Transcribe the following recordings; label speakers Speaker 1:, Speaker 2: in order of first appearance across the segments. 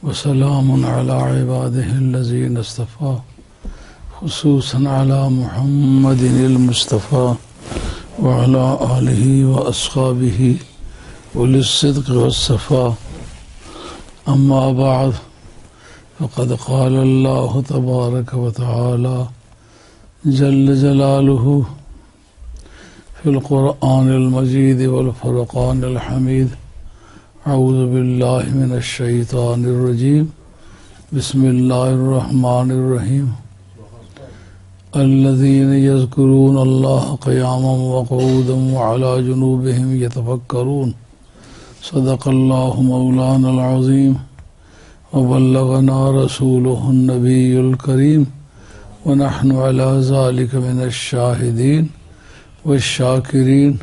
Speaker 1: वसलामुन अला इबादिहिल्लज़ीना इस्तफ़ा खुसूसन अला मुहम्मदिनिल मुस्तफ़ा व अला आलिहि व अस्हाबिहि उलिस्सिद्क़ वस्सफ़ा अम्मा बअद फ़क़द क़ाल अल्लाहु तबारक व तआला जल्ल जलालुहु फ़िल क़ुरआनिल मजीद वल फ़ुरक़ानिल हमीद अऊज़ु बिल्लाहि मिनश शैतानिर रजीम बिस्मिल्लाहिर रहमानिर रहीम अल्लज़ीना यज़्कुरून अल्लाह क़ियामन व क़ऊदन व अला जुनूबिहिम यतफ़क्करून सदक़ल्लाहु मौलानल अज़ीम व बल्लगना रसूलुहुन नबियुल करीम व नहनु अला ज़ालिका मिनश शाहिदीन वश्शाकिरीन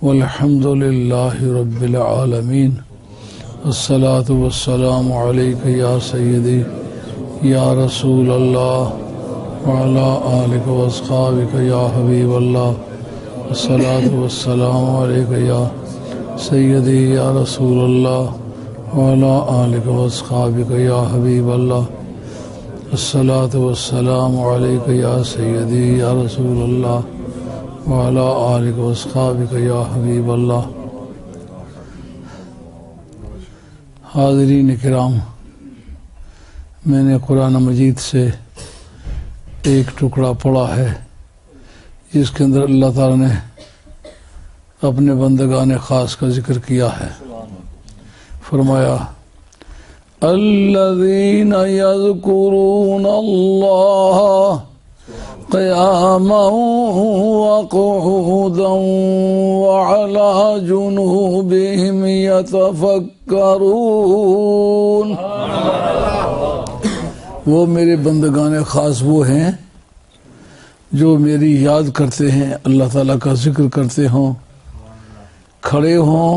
Speaker 1: वल्हम्दुलिल्लाहि रब्बिल आलमीन अस्सलातु वस्सलामु अलैका या सय्यदी या रसूल अल्लाह व अला आलिका व अस्हाबिका या हबीब अल्लाह अस्सलातु वस्सलामु अलैका या सय्यदी या रसूल अल्लाह व अला आलिका व अस्हाबिका या हबीब अल्लाह अस्सलातु वस्सलामु अलैका या सय्यदी या रसूल अल्लाह व अला आलिका व अस्हाबिका या हबीब अल्लाह। हाज़रीन किराम, मैंने कुरान मजीद से एक टुकड़ा पढ़ा है जिसके अंदर अल्लाह ताला ने अपने बंदगाने खास का जिक्र किया है। फरमाया अल्लज़ीना यज़्कुरून अल्लाह क़ियामन व क़ऊदन व अला जुनूबिहिम यतफ़क्करून। वो मेरे बंदगाने खास वो हैं जो मेरी याद करते हैं, अल्लाह ताला का जिक्र करते हों, खड़े हों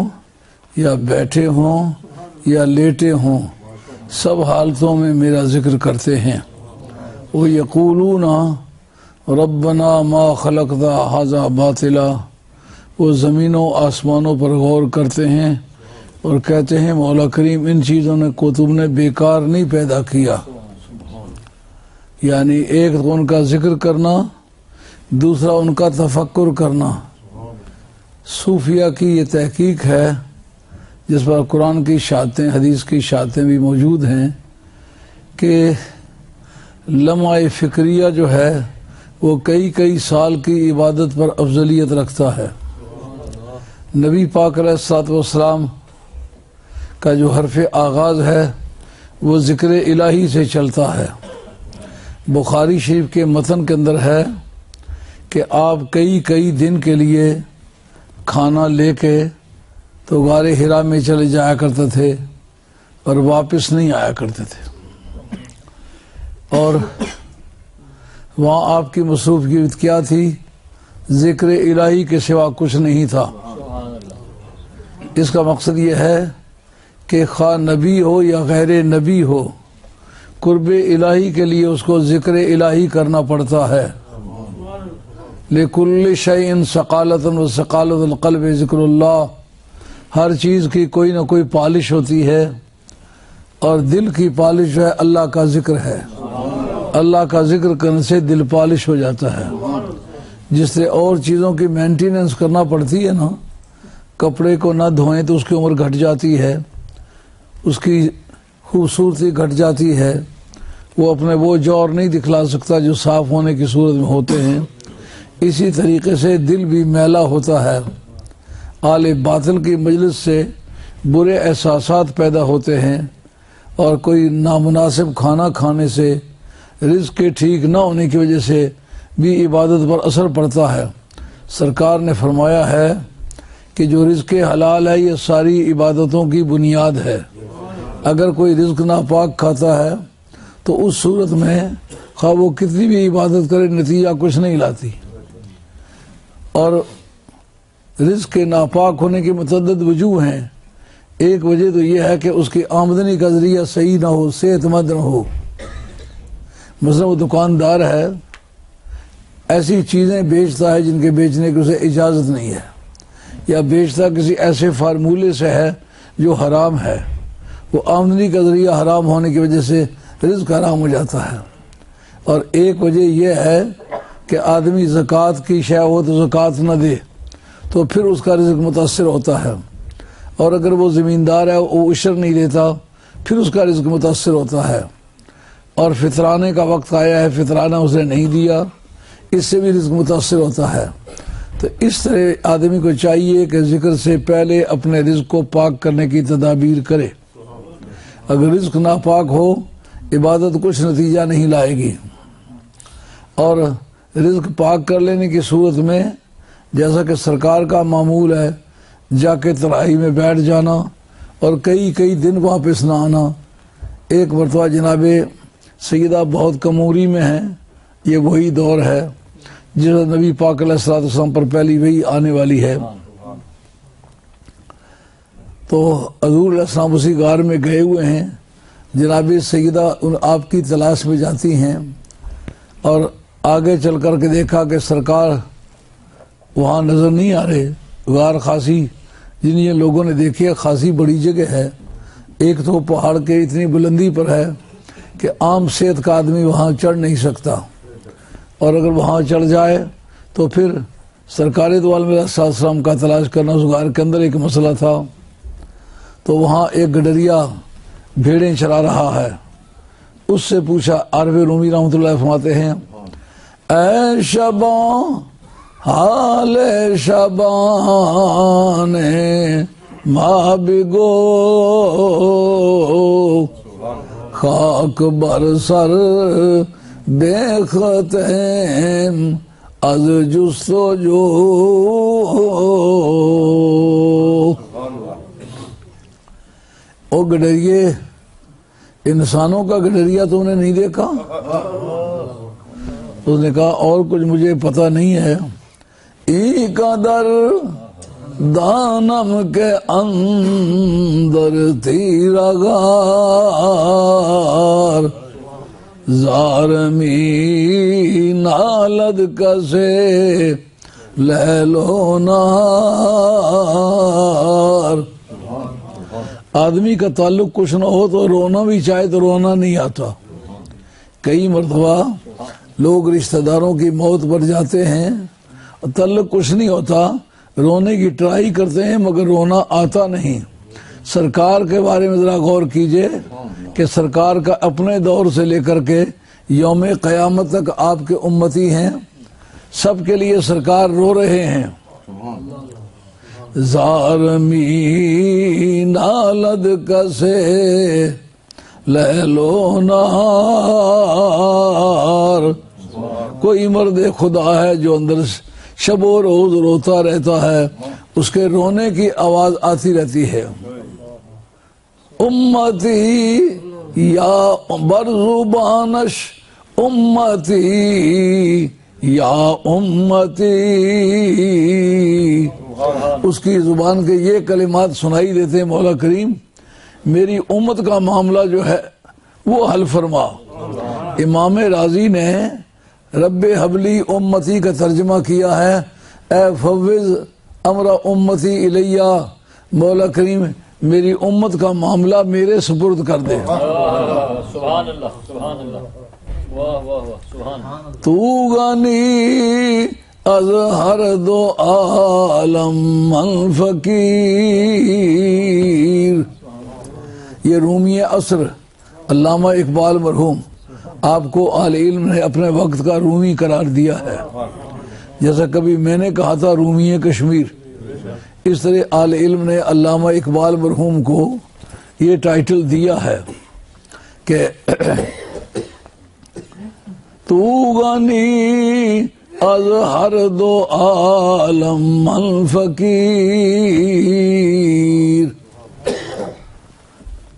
Speaker 1: या बैठे हों या लेटे हों, सब हालतों में मेरा जिक्र करते हैं। वो यक़ूलूना रब्बना मा खलक़ता हाज़ा बातिला, वो ज़मीनों आसमानों पर गौर करते हैं और कहते हैं मौला करीम इन चीज़ों ने को तुमने बेकार नहीं पैदा किया। यानी एक तो उनका जिक्र करना, दूसरा उनका तफक्कुर करना। सूफिया की ये तहकीक है जिस पर कुरान की शातें, हदीस की शातें भी मौजूद हैं कि लम्हा फ़िक्रिया जो है वो कई कई साल की इबादत पर अफजलियत रखता है। नबी पाक अलैहिस्सलाम का जो हरफ आगाज़ है वो ज़िक्र इलाही से चलता है। बुखारी शरीफ के मतन के अंदर है कि आप कई कई दिन के लिए खाना लेके तो गारे हिरा में चले जाया करते थे और वापस नहीं आया करते थे, और वहाँ आपकी मसरूफ़ियत क्या थी? ज़िक्र इलाही के सिवा कुछ नहीं था। इसका मकसद ये है कि खा नबी हो या गैर नबी हो, कुर्ब इलाही के लिए उसको ज़िक्र इलाही करना पड़ता है। लिकुल्लि शैइन सक़ालतन व सक़ालतुल क़ल्बि ज़िक्रुल्लाह, हर चीज़ की कोई ना कोई पालिश होती है और दिल की पालिश जो है अल्लाह का ज़िक्र है। अल्लाह का जिक्र करने से दिल पालिश हो जाता है। जिससे और चीज़ों की मेंटेनेंस करना पड़ती है ना, कपड़े को ना धोएं तो उसकी उम्र घट जाती है, उसकी खूबसूरती घट जाती है, वो अपने वो जौहर नहीं दिखला सकता जो साफ़ होने की सूरत में होते हैं। इसी तरीके से दिल भी मैला होता है। आले बातिल की मजलिस से बुरे एहसासात पैदा होते हैं और कोई नामुनासिब खाना खाने से, रिज़्क़ के ठीक न होने की वजह से भी इबादत पर असर पड़ता है। सरकार ने फरमाया है कि जो रिज़्क़ हलाल है ये सारी इबादतों की बुनियाद है। अगर कोई रिज़्क़ नापाक खाता है तो उस सूरत में खा वो कितनी भी इबादत करे नतीजा कुछ नहीं लाती। और रिज़्क़ के नापाक होने की मुतअद्दिद वजूह हैं। एक वजह तो यह है कि उसकी आमदनी का ज़रिया सही ना हो, सेहतमंद ना हो। मसलन वो दुकानदार है, ऐसी चीज़ें बेचता है जिनके बेचने की उसे इजाज़त नहीं है, या बेचता किसी ऐसे फार्मूले से है जो हराम है, वो आमदनी का ज़रिया हराम होने की वजह से रिज़्क़ हराम हो जाता है। और एक वजह यह है कि आदमी ज़कात की शय हो तो ज़कात न दे तो फिर उसका रिज़्क़ मुतासिर होता है, और अगर वो ज़मींदार है वो उशर नहीं देता फिर उसका रिज़्क़ मुतासिर होता है। और फितराने का वक्त आया है, फितराना उसने नहीं दिया, इससे भी रिज़्क़ मुतासिर होता है। तो इस तरह आदमी को चाहिए कि ज़िक्र से पहले अपने रिज़्क़ को पाक करने की तदाबीर करे। अगर रिज़्क़ नापाक हो इबादत कुछ नतीजा नहीं लाएगी। और रिज़्क़ पाक कर लेने की सूरत में जैसा कि सरकार का मामूल है, जाके तराई में बैठ जाना और कई कई दिन वापस ना आना। एक मरतबा जनाबे सैयदा बहुत कमूरी में है, ये वही दौर है जिस नबी पाक अलैहिस्सलाम पर पहली वही आने वाली है। तो हज़ूर अलैहिस्सलाम उसी गार में गए हुए हैं, जनाबी सैयदा आपकी तलाश में जाती हैं और आगे चल कर के देखा कि सरकार वहाँ नज़र नहीं आ रहे। गार खासी जिन ये लोगों ने देखी है, खासी बड़ी जगह है, एक तो पहाड़ के इतनी बुलंदी पर है कि आम सेहत का आदमी वहाँ चढ़ नहीं सकता, और अगर वहाँ चढ़ जाए तो फिर सरकारी दो आलम का तलाश करना उस गार के अंदर एक मसला था। तो वहाँ एक गडरिया भेड़ें चरा रहा है, उससे पूछा, आरवे रूमी रहमतुल्लाह फरमाते हैं, ऐ शबा हाल शबाने माबिगो खाक बरसर देखते अज जुस्तो जो। ओ गडरिए, इंसानों का गडरिया तुमने नहीं देखा? उसने कहा और कुछ मुझे पता नहीं है। ई कदर दानम के अंदर तीरा गार ज़ारमी नालद कसे ले लो नार। आदमी का ताल्लुक कुछ न हो तो रोना भी चाहे तो रोना नहीं आता। कई मरतबा लोग रिश्तेदारों की मौत पर जाते हैं, ताल्लुक कुछ नहीं होता, रोने की ट्राई करते हैं मगर रोना आता नहीं। सरकार के बारे में जरा गौर कीजिए कि सरकार का अपने दौर से लेकर के यौम क़यामत तक आपके उम्मती हैं, सबके लिए सरकार रो रहे हैं। ज़ारमी नालद कसे ले लो नार। कोई मर्द खुदा है जो अंदर शबो रोज रोता रहता है, उसके रोने की आवाज आती रहती है। उम्मती या बरजुबानश उम्मती या उम्मती। उसकी जुबान के ये कलिमात सुनाई देते हैं, मौला करीम मेरी उम्मत का मामला जो है वो हल फरमा। इमाम राजी ने रब्बे हबली उम्मती का तर्जमा किया है, ए फविज़ अमरा उम्मती इलैया, मौला करीम मेरी उम्मत का मामला मेरे सुपुर्द कर दे।
Speaker 2: सुभान अल्लाह, सुभान अल्लाह, वाह वाह वाह, सुभान।
Speaker 1: तू गनी अज़हर दो आलम मन फकीर। ये रूमी असर अल्लामा इकबाल मरहूम आपको आले इल्म ने अपने वक्त का रूमी करार दिया है। जैसा कभी मैंने कहा था रूमी कश्मीर, इस तरह आले इल्म ने अल्लामा इकबाल मरहूम को ये टाइटल दिया है कि तू गनी अज़हर दो आलम मन फकीर।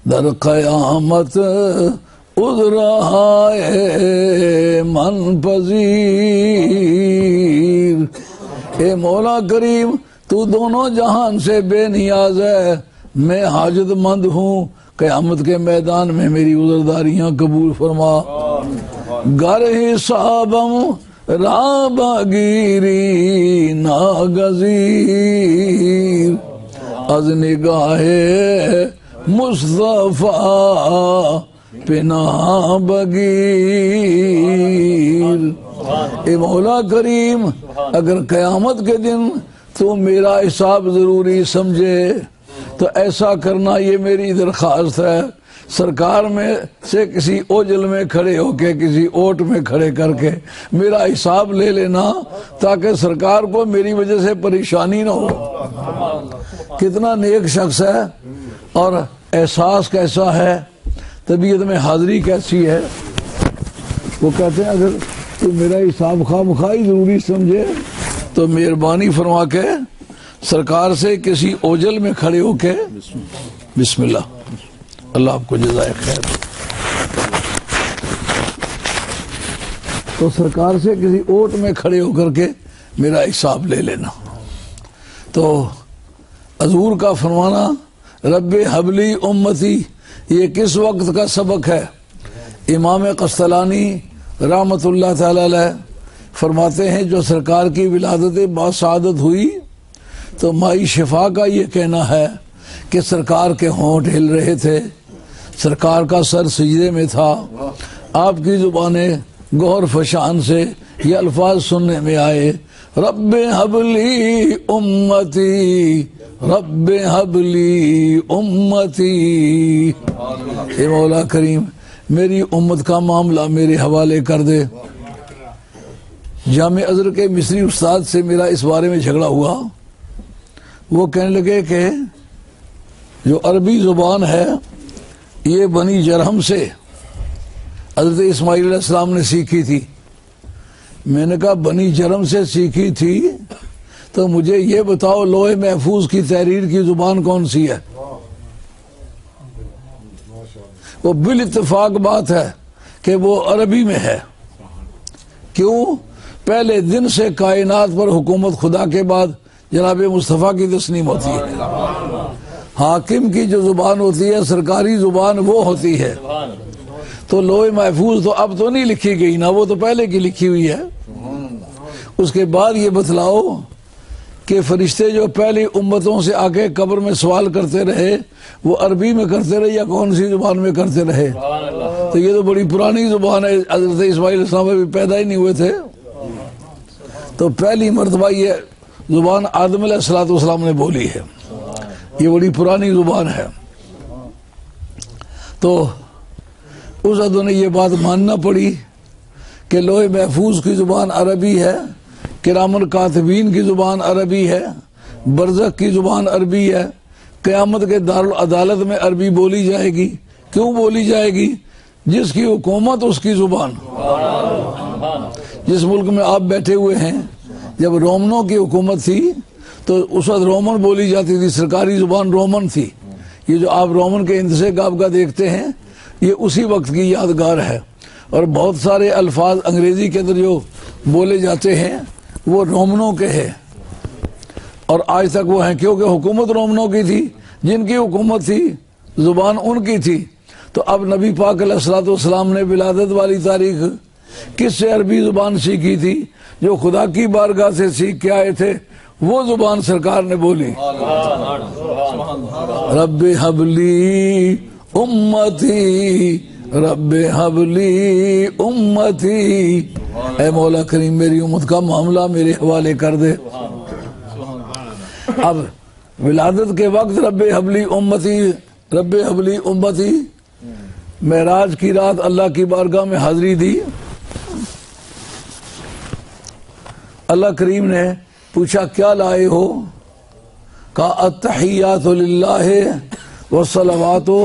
Speaker 1: दर क़यामत उज़राए मन पज़ीर। ए मौला करीम तू दोनों जहान से बेनियाज है, मैं हाजतमंद हूँ, क़यामत के मैदान में मेरी उज़रदारियाँ कबूल फरमा। गर हिसाबम राबागिरी नागजीर अज निगाहे मुस्तफा पिना बगीर। ए मौला करीम, अगर कयामत के दिन तो मेरा हिसाब जरूरी समझे तो ऐसा करना, ये मेरी दरख्वास्त है। सरकार में से किसी ओझल में खड़े होके, किसी ओट में खड़े करके मेरा हिसाब ले लेना, ताकि सरकार को मेरी वजह से परेशानी ना हो। कितना नेक शख्स है और एहसास कैसा है, तबीयत में हाजिरी कैसी है। वो कहते हैं अगर तो मेरा हिसाब खामखाई जरूरी समझे तो मेहरबानी फरमा के सरकार से किसी ओझल में खड़े होके बिस्मिल्लाह, अल्लाह आपको जज़ाए खैर। तो सरकार से किसी ओट में खड़े होकर के मेरा हिसाब ले लेना। तो हजूर का फरमाना रब्बे हबली उम्मती, ये किस वक्त का सबक है। इमाम कस्तलानी रहमतुल्लाह तआला अलैह फरमाते हैं, जो सरकार की विलादत बासादत हुई तो माई शिफा का ये कहना है कि सरकार के होंठ हिल रहे थे, सरकार का सर सजदे में था। आपकी जुबानें गौर फशान से ये अल्फाज सुनने में आए, रब्बे हबली उम्मती, रब्बे हबली उम्मती। हे मौला करीम, मेरी उम्मत का मामला मेरे हवाले कर दे। जामे अज़र के मिस्री उस्ताद से मेरा इस बारे में झगड़ा हुआ। वो कहने लगे कि जो अरबी ज़ुबान है ये बनी जरहम से हज़रत इस्माईल अलैहिस्सलाम ने सीखी थी। मैंने कहा बनी जरहम से सीखी थी तो मुझे ये बताओ लोहे महफूज की तहरीर की ज़ुबान कौन सी है। वो बिल इत्तेफाक बात है कि वो अरबी में है। क्यों? पहले दिन से कायनात पर हुकूमत खुदा के बाद जनाब मुस्तफ़ा की तस्नीम होती है। हाकिम की जो जुबान होती है, सरकारी जुबान, वो होती है। तो लोहे महफूज तो अब तो नहीं लिखी गई ना, वो तो पहले की लिखी हुई है। उसके बाद ये बतलाओ कि फरिश्ते जो पहली उम्मतों से आके कब्र में सवाल करते रहे वो अरबी में करते रहे या कौन सी जुबान में करते रहे। तो ये तो बड़ी पुरानी जुबान है, हज़रत इस्माईल अलैहिस्सलाम अभी पैदा ही नहीं हुए थे। तो पहली मरतबा ये जुबान आदम अलैहिस्सलाम ने बोली है, ये बड़ी पुरानी जुबान है। तो उस अदो ने ये बात मानना पड़ी कि लोहे महफूज की जुबान अरबी है, किरामन कातिबीन की जुबान अरबी है, बरज़ख की जुबान अरबी है, क़यामत के दारुल अदालत में अरबी बोली जाएगी। क्यों बोली जाएगी? जिसकी हुकूमत उसकी जुबान। जिस मुल्क में आप बैठे हुए हैं, जब रोमनों की हुकूमत थी तो उस वक्त रोमन बोली जाती थी, सरकारी जुबान रोमन थी। ये जो आप रोमन के इंतज़ाम का देखते हैं ये उसी वक्त की यादगार है। और बहुत सारे अल्फाज अंग्रेजी के अंदर जो बोले जाते हैं वो रोमनों के हैं और आज तक वो हैं, क्योंकि हुकूमत रोमनों की थी। जिनकी हुकूमत थी जुबान उनकी थी। तो अब नबी पाक अलैहिस्सलाम ने विलादत वाली तारीख किससे अरबी जुबान सीखी थी? जो खुदा की बारगाह से सीख के आए थे वो जुबान सरकार ने बोली, रब्बे हबली उम्मती, रब्बे हबली उम्मती। ऐ मौला करीम, मेरी उम्मत का मामला मेरे हवाले कर दे। अब विलादत के वक्त रब्बे हबली उम्मती, रब्बे हबली उम्मती, मेराज की रात अल्लाह की बारगाह में हाजिरी दी। अल्लाह करीम ने पूछा क्या लाए हो? कहा अत्तहियातु लिल्लाहि वस्सलावातु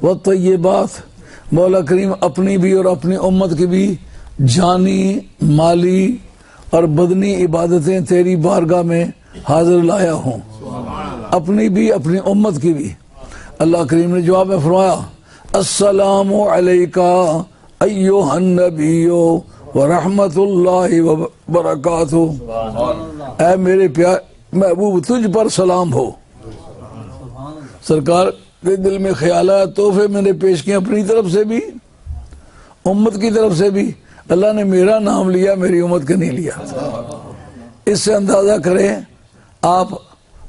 Speaker 1: वत्तय्यिबात। मौला करीम अपनी भी और अपनी उम्मत की भी जानी, माली और बदनी इबादतें तेरी बारगाह में हाजिर लाया हूँ, अपनी भी अपनी उम्मत की भी। अल्लाह करीम ने जवाब में फरमाया अस्सलामु अलैका अय्युहन नबिय्यो व रहमतुल्लाहि व बरकातुहू। ऐ मेरे प्यार महबूब, तुझ पर सलाम हो। सरकार के दिल में ख्याल आया, तोहफे मैंने पेश किए अपनी तरफ से भी, उम्मत की तरफ से भी। अल्लाह ने मेरा नाम लिया, मेरी उम्मत का नहीं लिया। इससे अंदाजा करें आप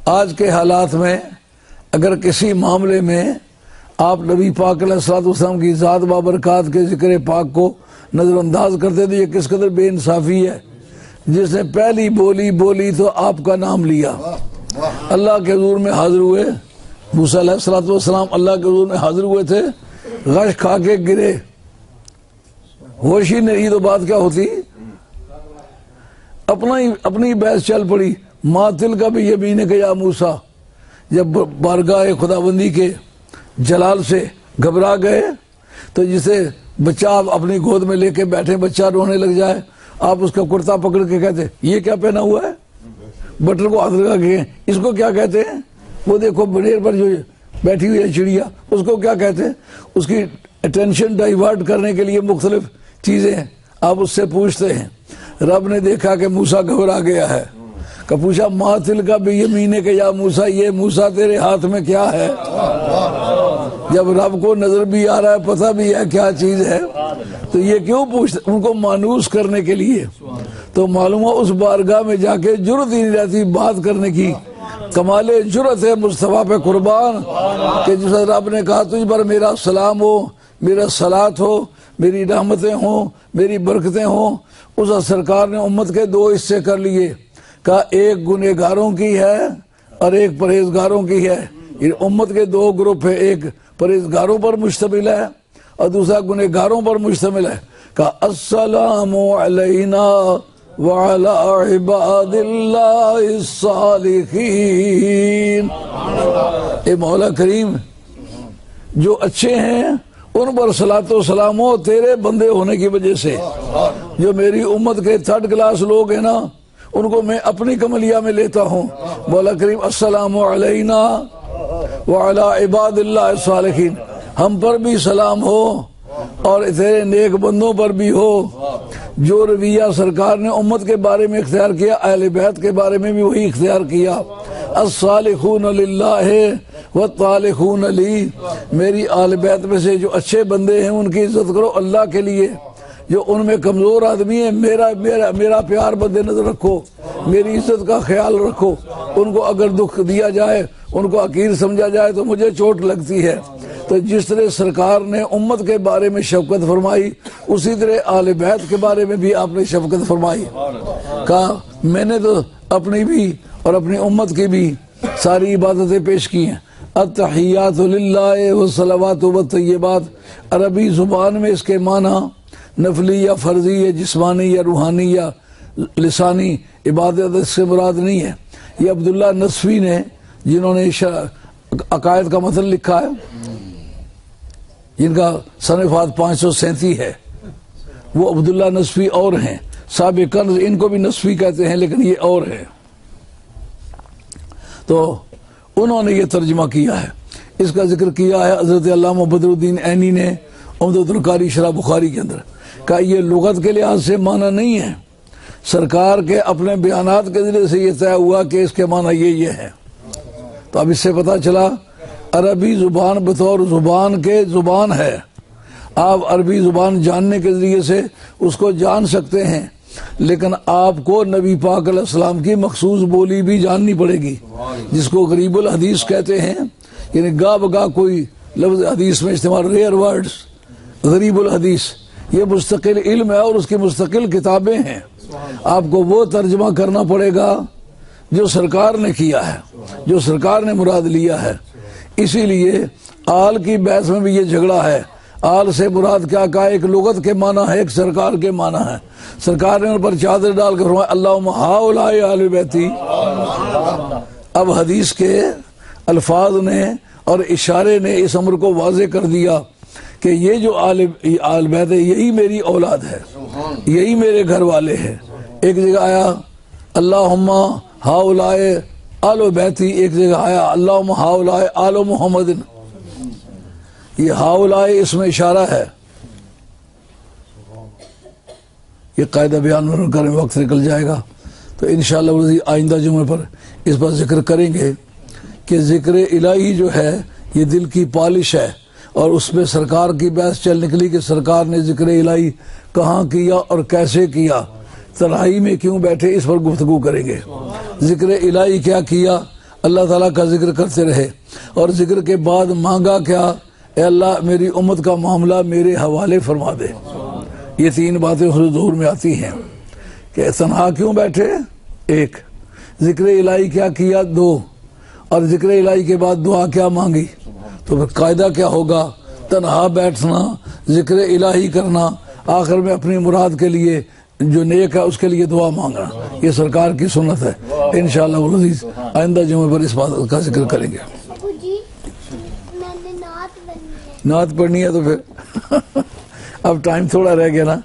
Speaker 1: आज के हालात में अगर किसी मामले में आप नबी पाक अलैहिस्सलाम की ज़ात बाबरकात के ज़िक्र पाक को नज़रअंदाज करते तो ये किस कदर बेइंसाफ़ी है। जिसने पहली बोली बोली तो आपका नाम लिया, अल्लाह के हुज़ूर में हाजिर हुए, मूसा अलैहिस्सलाम अल्लाह के हुज़ूर में हाजिर हुए थे, गश खा के गिरे, होश ही नहीं तो बात क्या होती। अपनी बहस चल पड़ी। मातिल का भी यमीन के या मूसा, जब बारगाह खुदाबंदी के जलाल से घबरा गए तो जिसे बच्चा आप अपनी गोद में लेके बैठे, बच्चा रोने लग जाए, आप उसका कुर्ता पकड़ के कहते ये क्या पहना हुआ है, बटन को हाथ लगा के इसको क्या कहते हैं, वो देखो बनेर पर जो बैठी हुई है चिड़िया उसको क्या कहते हैं। उसकी अटेंशन डाइवर्ट करने के लिए मुख्तलिफ चीजें आप उससे पूछते हैं। रब ने देखा कि मूसा घबरा गया है, का पूछा मातिल का भी यमीने के या मूसा, ये मूसा तेरे हाथ में क्या है। जब रब को नजर भी आ रहा है, पता भी है क्या चीज है, तो ये क्यों पूछते, उनको मानूस करने के लिए। तो मालूम है उस बारगाह में जाके जुर्रत ही नहीं रहती बात करने की। कमाले जुर्रत है मुस्तफा पे कुर्बान कि जिस रब ने कहा तुझ पर मेरा सलाम हो, मेरा सलात हो, मेरी रहमतें हो, मेरी बरकतें हो। उस सरकार ने उम्मत के दो हिस्से कर लिए, का एक गुनहगारों की है और एक परहेजगारों की है। ये उम्मत के दो ग्रुप है, एक परहेजगारों पर मुश्तमिल है और दूसरा गुनहगारों पर मुश्तमिल है। का अस्सलामु अलैना व अला इबादिल्लाहिस सालिहीन। ए मौला करीम जो अच्छे हैं उन पर सलातो सलाम हो तेरे बंदे होने की वजह से। जो मेरी उम्मत के थर्ड क्लास लोग हैं ना, उनको मैं अपनी कमलिया में लेता हूँ। मौला करीम अस्सलामु अलैना व अला इबादिल्लाहिस सालिहीन, हम पर भी सलाम हो और तेरे नेक बंदों पर भी हो। जो रवैया सरकार ने उम्मत के बारे में इख्तियार किया, अहले बैत के बारे में भी वही इख्तियार किया। अस्सालिहून लिल्लाहि व तालिहून ली, मेरी आल बैत में से जो अच्छे बंदे हैं उनकी इज्जत करो अल्लाह के लिए। जो उनमें कमजोर आदमी है मेरा मेरा मेरा प्यार बदे नजर रखो, मेरी इज्जत का ख्याल रखो। उनको अगर दुख दिया जाए, उनको हकीर समझा जाए तो मुझे चोट लगती है। तो जिस तरह सरकार ने उम्मत के बारे में शफकत फरमाई, उसी तरह आले बैत के बारे में भी आपने शफकत फरमाई। कहा मैंने तो अपनी भी और अपनी उम्मत की भी सारी इबादतें पेश की हैं। अत्तहियातु लिल्लाहि व सलावातु व तय्यबात, अरबी जुबान में इसके माना नफली या फर्जी या जिस्मानी या रूहानी या लिसानी इबादत से मुराद नहीं है। ये अब्दुल्ला नसवी ने, जिन्होंने अकायद का मतलब लिखा है, जिनका सनफात 537 है, वो अब्दुल्ला नसवी और हैं। साबिकन इनको भी नसवी कहते हैं लेकिन ये और है। तो उन्होंने ये तर्जुमा किया है, इसका जिक्र किया है हजरत अल्लामा बदरुद्दीन ऐनी ने उम्दतुल कारी शरह बुखारी के अंदर। का ये लुगत के लिहाज से माना नहीं है, सरकार के अपने बयानात के जरिए से ये तय हुआ कि इसके माना ये है। तो अब इससे पता चला अरबी जुबान बतौर जुबान के जुबान है। आप अरबी जुबान जानने के जरिए से उसको जान सकते हैं, लेकिन आपको नबी पाक अलैहिस्सलाम की मखसूस बोली भी जाननी पड़ेगी, जिसको गरीबुल हदीस कहते हैं। यानी गा बगा कोई लफ्ज हदीस में इस्तेमाल, रेयर वर्ड्स, गरीबुल हदीस, ये मुस्तकिल इल्म है और उसकी मुस्तकिल किताबें हैं। आपको वो तर्जमा करना पड़ेगा जो सरकार ने किया है, जो सरकार ने मुराद लिया है। इसीलिए आल की बहस में भी ये झगड़ा है। आल से मुराद क्या कहा, एक लुगत के माना है, एक सरकार के माना है। सरकार ने उन पर चादर डाल कर फरमाया अल्लाहुम्मा हाउलाए आले बैती। अब हदीस के अल्फाज ने और इशारे ने इस अमर को वाजे कर दिया कि ये जो आल बैत है यही मेरी औलाद है, यही मेरे घर वाले हैं। एक जगह आया अल्लाहुम्मा हाउलाए आलो बैती, एक जगह आया अल्लाहुम्मा हाउलाए आलो मुहम्मदिन। ये हाउलाए इसमें इशारा है। ये कायदा बयान में करने में वक्त निकल जाएगा, तो इंशाअल्लाह आइंदा जुमे पर इस पर जिक्र करेंगे कि जिक्र इलाही जो है ये दिल की पॉलिश है और उसमें सरकार की बहस चल निकली कि सरकार ने जिक्र इलाही कहाँ किया और कैसे किया, तन्हाई में क्यों बैठे, इस पर गुफ्तगू करेंगे। जिक्र इलाही क्या किया, अल्लाह ताला का जिक्र करते रहे और जिक्र के बाद मांगा क्या, ए अल्लाह मेरी उम्मत का मामला मेरे हवाले फरमा दे। ये तीन बातें हुजूर में आती हैं कि तन्हा क्यों बैठे, एक, जिक्र इलाही क्या किया, दो, और जिक्र इलाही के बाद दुआ क्या मांगी। तो फिर कायदा क्या होगा, तन्हा बैठना, जिक्र इलाही करना, आखिर में अपनी मुराद के लिए जो नेक है उसके लिए दुआ मांगना। ये सरकार की सुन्नत है। इंशाअल्लाह वल अज़ीज़ आइंदा जुमे पर इस बात का जिक्र करेंगे। नात पढ़नी है तो फिर अब टाइम थोड़ा रह गया ना।